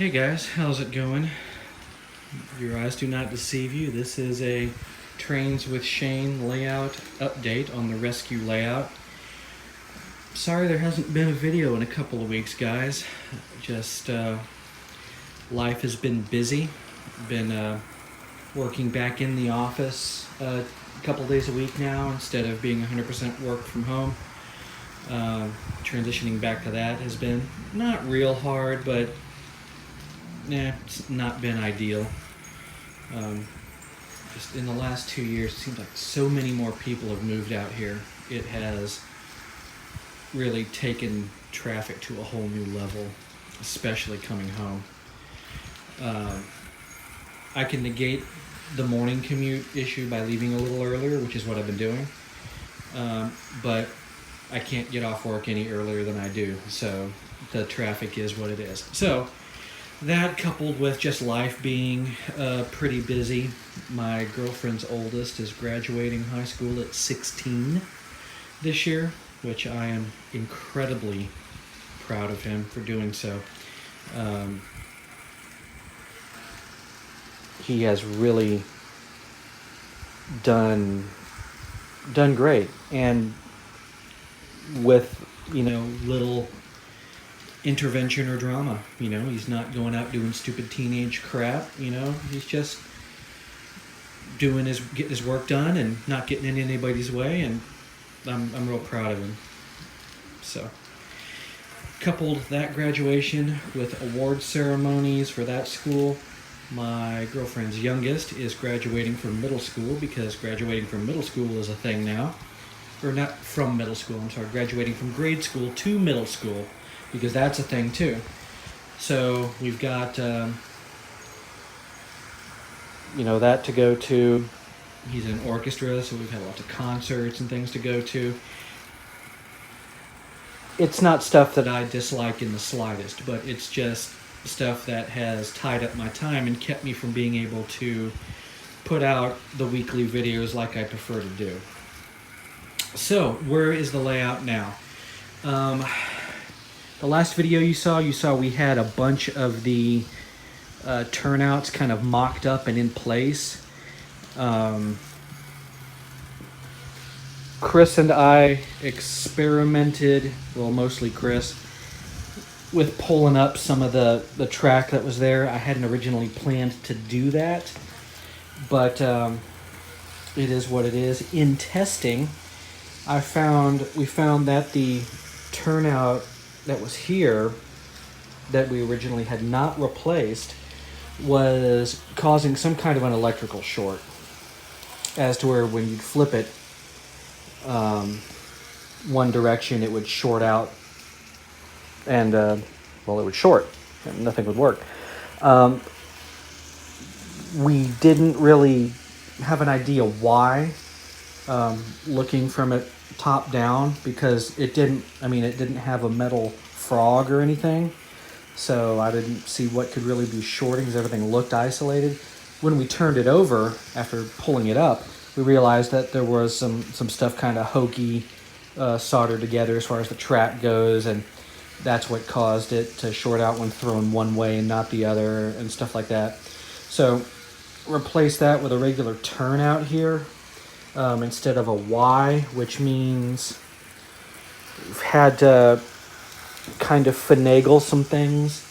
Hey guys, how's it going? Your eyes do not deceive you. This is a Trains with Shane layout update on the rescue layout. Sorry there hasn't been a video in a couple of weeks, guys. Just life has been busy. Been working back in the office a couple days a week now instead of being 100% work from home. Transitioning back to that has been not real hard, but it's not been ideal. Just in the last 2 years, it seems like so many more people have moved out here. It has really taken traffic to a whole new level, especially coming home. I can negate the morning commute issue by leaving a little earlier, which is what I've been doing. But I can't get off work any earlier than I do, so the traffic is what it is. So that, coupled with just life being pretty busy. My girlfriend's oldest is graduating high school at 16 this year, which I am incredibly proud of him for doing so. He has really done great, and with little intervention or drama. He's not going out doing stupid teenage crap. He's just getting his work done and not getting in anybody's way, and I'm real proud of him. So, coupled that graduation with award ceremonies for that school, my girlfriend's youngest is graduating from middle school, because graduating from middle school is a thing now. Or not from middle school, I'm sorry, graduating from grade school to middle school, because that's a thing too. So we've got that to go to. He's in orchestra, so we've had lots of concerts and things to go to. It's not stuff that I dislike in the slightest, but it's just stuff that has tied up my time and kept me from being able to put out the weekly videos like I prefer to do. So where is the layout now? The last video you saw we had a bunch of the turnouts kind of mocked up and in place. Chris and I experimented, well, mostly Chris, with pulling up some of the track that was there. I hadn't originally planned to do that, but it is what it is. In testing, we found that the turnout that was here, that we originally had not replaced, was causing some kind of an electrical short, as to where when you'd flip it one direction, it would short out, and it would short and nothing would work. We didn't really have an idea why, looking from it top down, because it didn't have a metal frog or anything, so I didn't see what could really be shorting, because everything looked isolated. When we turned it over after pulling it up, we realized that there was some stuff kind of hokey soldered together as far as the track goes, and that's what caused it to short out when thrown one way and not the other, and stuff like that. So replace that with a regular turnout here, instead of a Y, which means we've had to kind of finagle some things.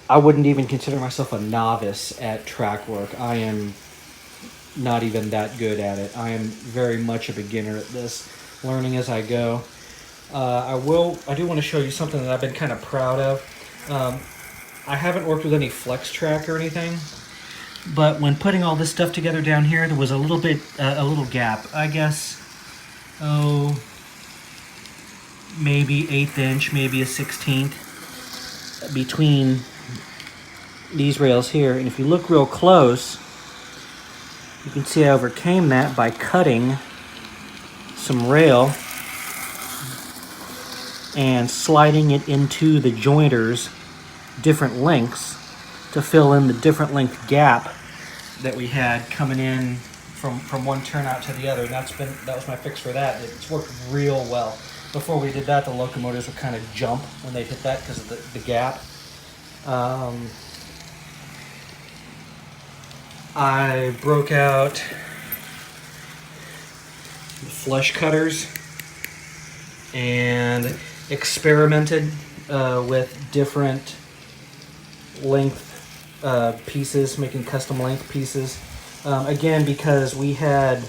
I wouldn't even consider myself a novice at track work. I am not even that good at it. I am very much a beginner at this, learning as I go. I do want to show you something that I've been kind of proud of. I haven't worked with any flex track or anything, but when putting all this stuff together down here, there was a little gap. I guess, maybe 1/8 inch, maybe a 1/16 between these rails here. And if you look real close, you can see I overcame that by cutting some rail and sliding it into the jointers different lengths to fill in the different length gap that we had coming in from one turnout to the other. That was my fix for that. It's worked real well. before we did that, the locomotives would kind of jump when they hit that because of the gap. I broke out the flush cutters and experimented with different length pieces, making custom length pieces. Again, because we had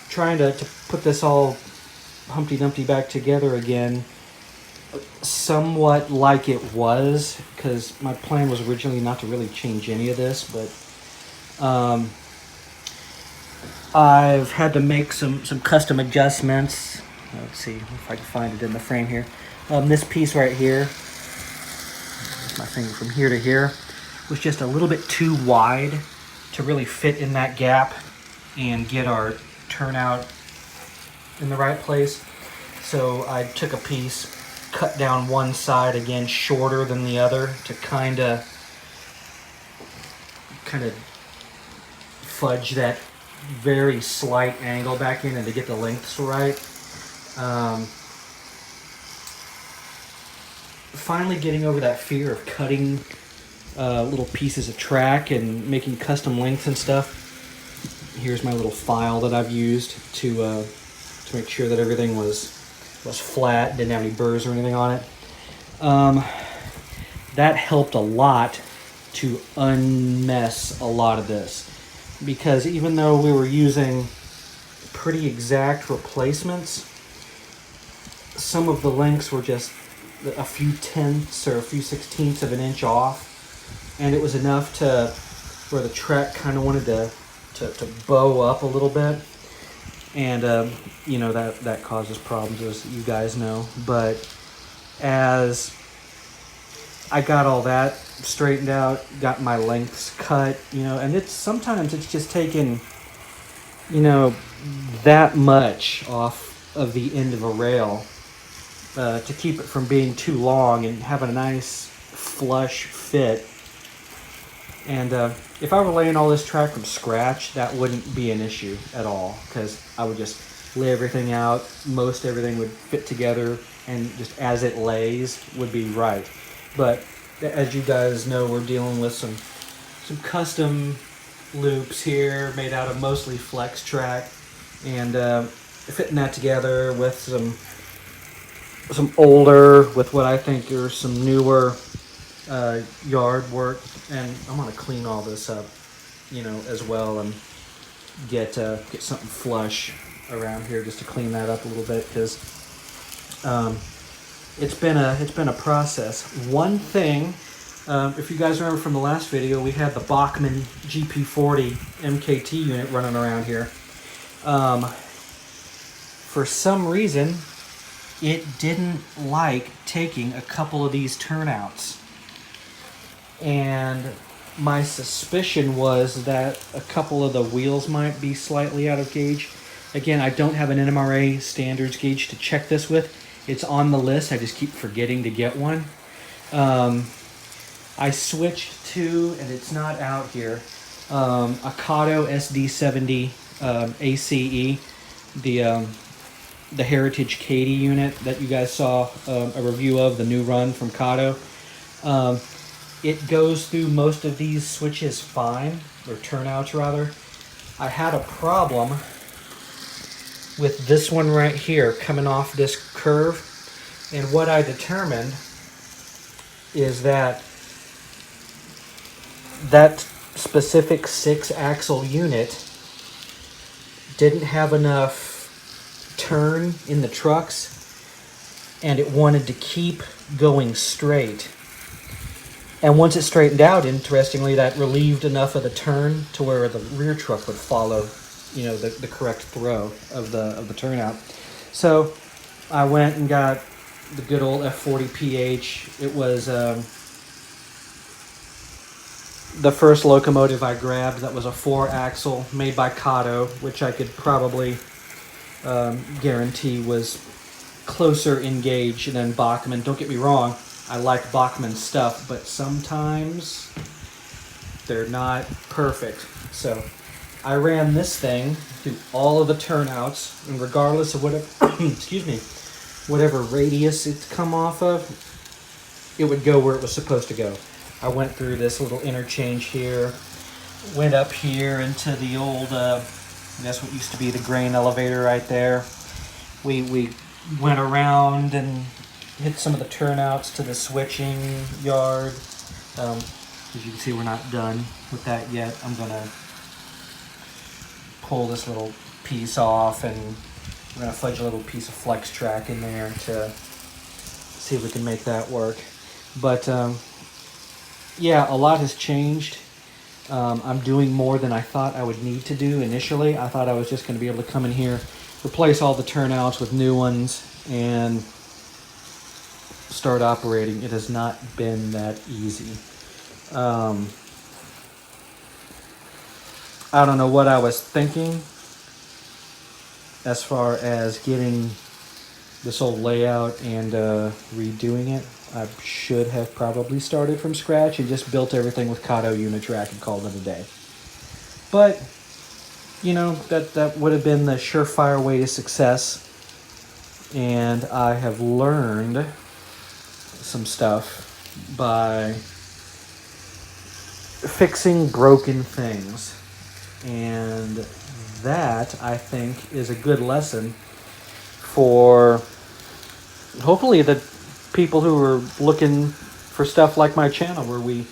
trying to put this all Humpty Dumpty back together again, somewhat like it was, because my plan was originally not to really change any of this, but I've had to make some custom adjustments. Let's see if I can find it in the frame here. This piece right here, my finger from here to here, was just a little bit too wide to really fit in that gap and get our turnout in the right place. So I took a piece, cut down one side, again shorter than the other, to kind of fudge that very slight angle back in and to get the lengths right. Finally getting over that fear of cutting little pieces of track and making custom lengths and stuff. Here's my little file that I've used to make sure that everything was flat, didn't have any burrs or anything on it. That helped a lot to unmess a lot of this, because even though we were using pretty exact replacements, some of the lengths were just a few tenths or a few sixteenths of an inch off, and it was enough to where the track kind of wanted to bow up a little bit, and you know, that causes problems, as you guys know. But as I got all that straightened out, got my lengths cut, you know, and sometimes it's just taken, you know, that much off of the end of a rail to keep it from being too long and having a nice flush fit. And if I were laying all this track from scratch, that wouldn't be an issue at all, because I would just lay everything out, most everything would fit together, and just as it lays would be right. But as you guys know, we're dealing with some custom loops here made out of mostly flex track, and fitting that together with some older, with what I think are some newer yard work. And I'm gonna clean all this up, you know, as well, and get something flush around here just to clean that up a little bit, because it's been a process. One thing, if you guys remember from the last video, we had the Bachmann GP40 MKT unit running around here. For some reason, it didn't like taking a couple of these turnouts. And my suspicion was that a couple of the wheels might be slightly out of gauge. Again, I don't have an NMRA standards gauge to check this with. It's on the list, I just keep forgetting to get one. I switched to, and it's not out here, a Kato SD70 ACE, the Heritage Katy unit that you guys saw a review of, the new run from Kato. It goes through most of these switches fine, or turnouts rather. I had a problem with this one right here coming off this curve, and what I determined is that specific 6-axle unit didn't have enough turn in the trucks, and it wanted to keep going straight. And once it straightened out, interestingly, that relieved enough of the turn to where the rear truck would follow, you know, the correct throw of the turnout. So I went and got the good old F40 PH. It was the first locomotive I grabbed that was a 4-axle made by Kato, which I could probably guarantee was closer in gauge than Bachmann. Don't get me wrong, I like Bachmann stuff, but sometimes they're not perfect. So I ran this thing through all of the turnouts, and regardless of what excuse me, whatever radius it's come off of, it would go where it was supposed to go. I went through this little interchange here, went up here into the old, that's what used to be the grain elevator right there. We went around and hit some of the turnouts to the switching yard. As you can see, we're not done with that yet. I'm gonna pull this little piece off, and we're gonna fudge a little piece of flex track in there to see if we can make that work. But yeah, a lot has changed. I'm doing more than I thought I would need to do initially. I thought I was just gonna be able to come in here, replace all the turnouts with new ones, and start operating. It has not been that easy. I don't know what I was thinking as far as getting this whole layout and redoing it. I should have probably started from scratch and just built everything with Kato Unitrack and called it a day. But, you know, that would have been the surefire way to success. And I have learned some stuff by fixing broken things. And that, I think, is a good lesson for hopefully the people who are looking for stuff like my channel, where we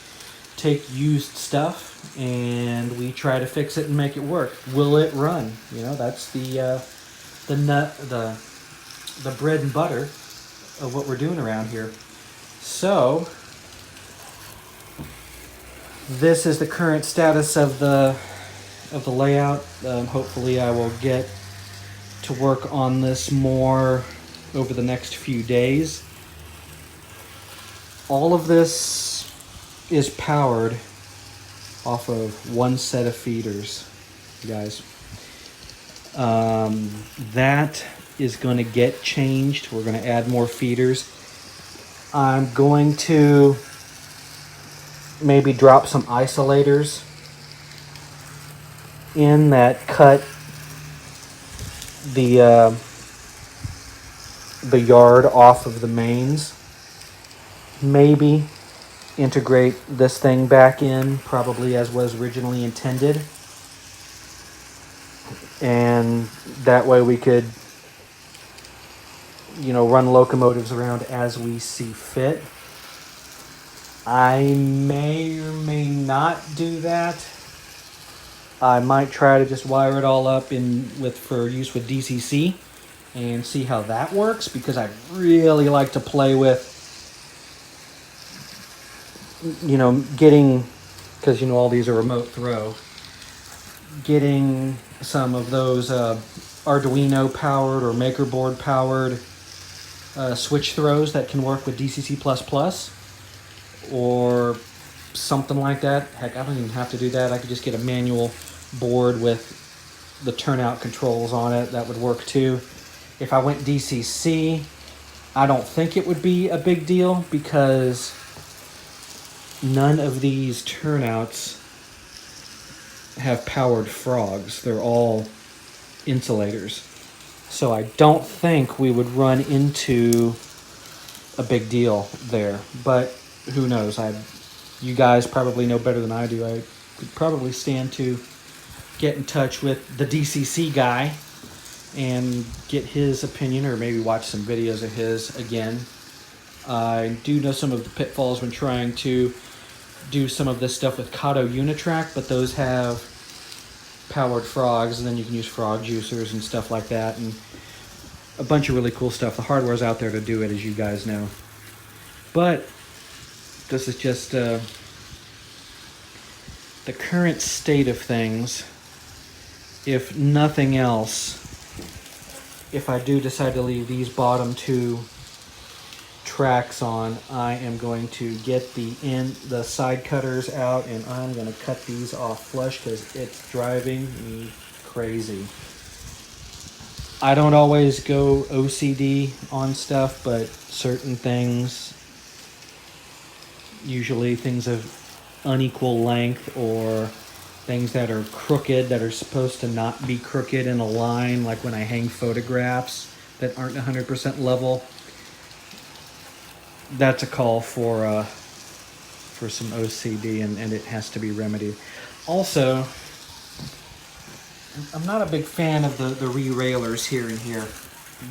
take used stuff and we try to fix it and make it work. Will it run? You know, that's the bread and butter of what we're doing around here. So this is the current status of the layout. Hopefully I will get to work on this more over the next few days. All of this is powered off of one set of feeders, guys. That is going to get changed. We're going to add more feeders. I'm going to maybe drop some isolators in that cut the yard off of the mains. Maybe integrate this thing back in, probably as was originally intended. And that way we could, you know, run locomotives around as we see fit. I may or may not do that. I might try to just wire it all up for use with DCC and see how that works, because I really like to play with, you know, getting, because you know all these are remote throw, getting some of those Arduino powered or MakerBoard powered switch throws that can work with DCC++ or something like that. Heck, I don't even have to do that. I could just get a manual board with the turnout controls on it. That would work too. If I went DCC, I don't think it would be a big deal, because none of these turnouts have powered frogs. They're all insulators. So I don't think we would run into a big deal there. But who knows? You guys probably know better than I do. I could probably stand to get in touch with the DCC guy and get his opinion, or maybe watch some videos of his again. I do know some of the pitfalls when trying to do some of this stuff with Kato Unitrack, but those have powered frogs, and then you can use frog juicers and stuff like that, and a bunch of really cool stuff. The hardware's out there to do it, as you guys know. But this is just the current state of things. If nothing else, if I do decide to leave these bottom two tracks on, I am going to get the side cutters out, and I'm going to cut these off flush, because it's driving me crazy. I don't always go OCD on stuff, but certain things, usually things of unequal length or things that are crooked, that are supposed to not be crooked in a line, like when I hang photographs that aren't 100% level, that's a call for some OCD, and it has to be remedied. Also, I'm not a big fan of the re-railers here and here.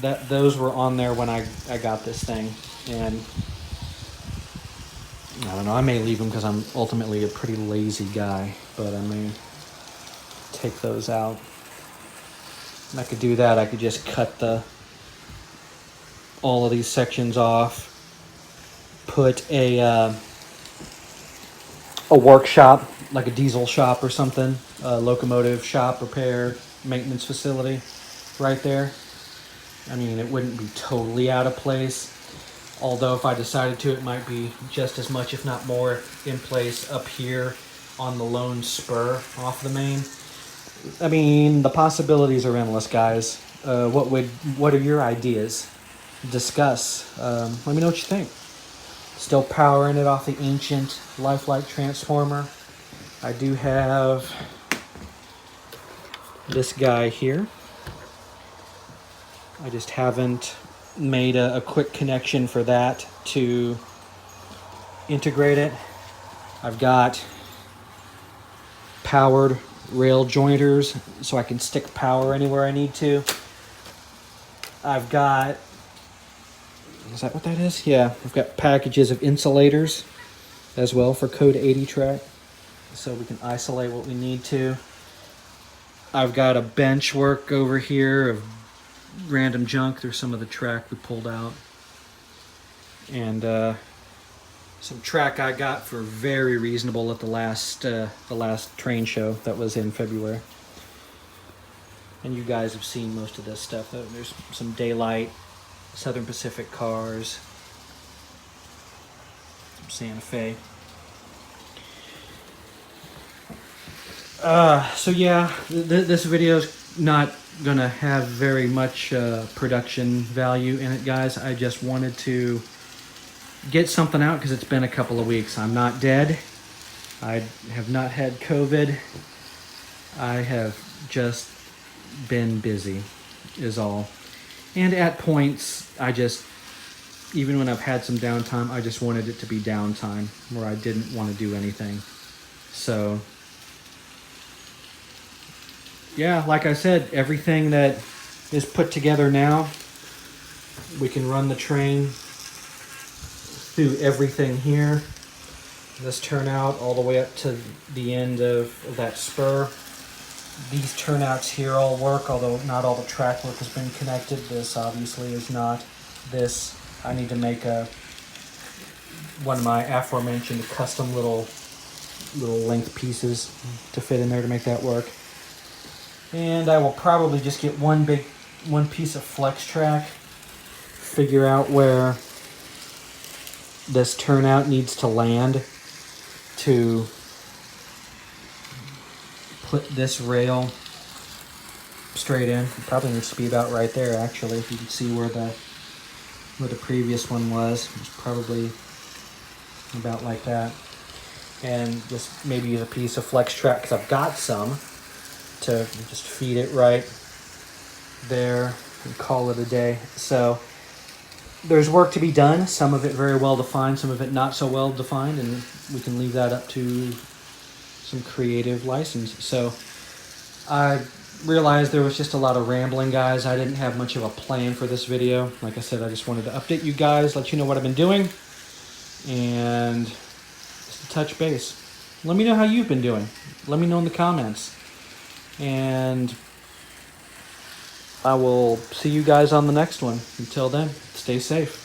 Those were on there when I got this thing, and I don't know, I may leave them because I'm ultimately a pretty lazy guy, but I may take those out. And I could do that. I could just cut all of these sections off, put a workshop, like a diesel shop or something, a locomotive shop, repair, maintenance facility right there. I mean, it wouldn't be totally out of place, although if I decided to, it might be just as much, if not more, in place up here on the lone spur off the main. I mean, the possibilities are endless, guys. What are your ideas? Discuss. Let me know what you think. Still powering it off the ancient Lifelike transformer. I do have this guy here. I just haven't made a quick connection for that to integrate it. I've got powered rail jointers so I can stick power anywhere I need to. I've got, is that what that is? Yeah, I've got packages of insulators as well for code 80 track, so we can isolate what we need to. I've got a bench work over here of random junk. There's some of the track we pulled out, and some track I got for very reasonable at the last train show that was in February. And you guys have seen most of this stuff. There's some Daylight, Southern Pacific cars, some Santa Fe. So yeah, this video's not gonna have very much production value in it, guys. I just wanted to get something out because it's been a couple of weeks. I'm not dead. I have not had COVID. I have just been busy is all. And at points, even when I've had some downtime, I just wanted it to be downtime where I didn't want to do anything. So yeah, like I said, everything that is put together now, we can run the train through everything here. This turnout all the way up to the end of that spur. These turnouts here all work, although not all the track work has been connected. This obviously is not. This, I need to make one of my aforementioned custom little length pieces to fit in there to make that work. And I will probably just get one piece of flex track, figure out where this turnout needs to land to put this rail straight in. It probably needs to be about right there, actually. If you can see where the previous one was. It's probably about like that. And just maybe use a piece of flex track, because I've got some, to just feed it right there and call it a day. So there's work to be done, some of it very well defined, some of it not so well defined, and we can leave that up to some creative license. So I realized there was just a lot of rambling, guys. I didn't have much of a plan for this video. Like I said, I just wanted to update you guys, let you know what I've been doing, and just to touch base. Let me know how you've been doing. Let me know in the comments. And I will see you guys on the next one. Until then, stay safe.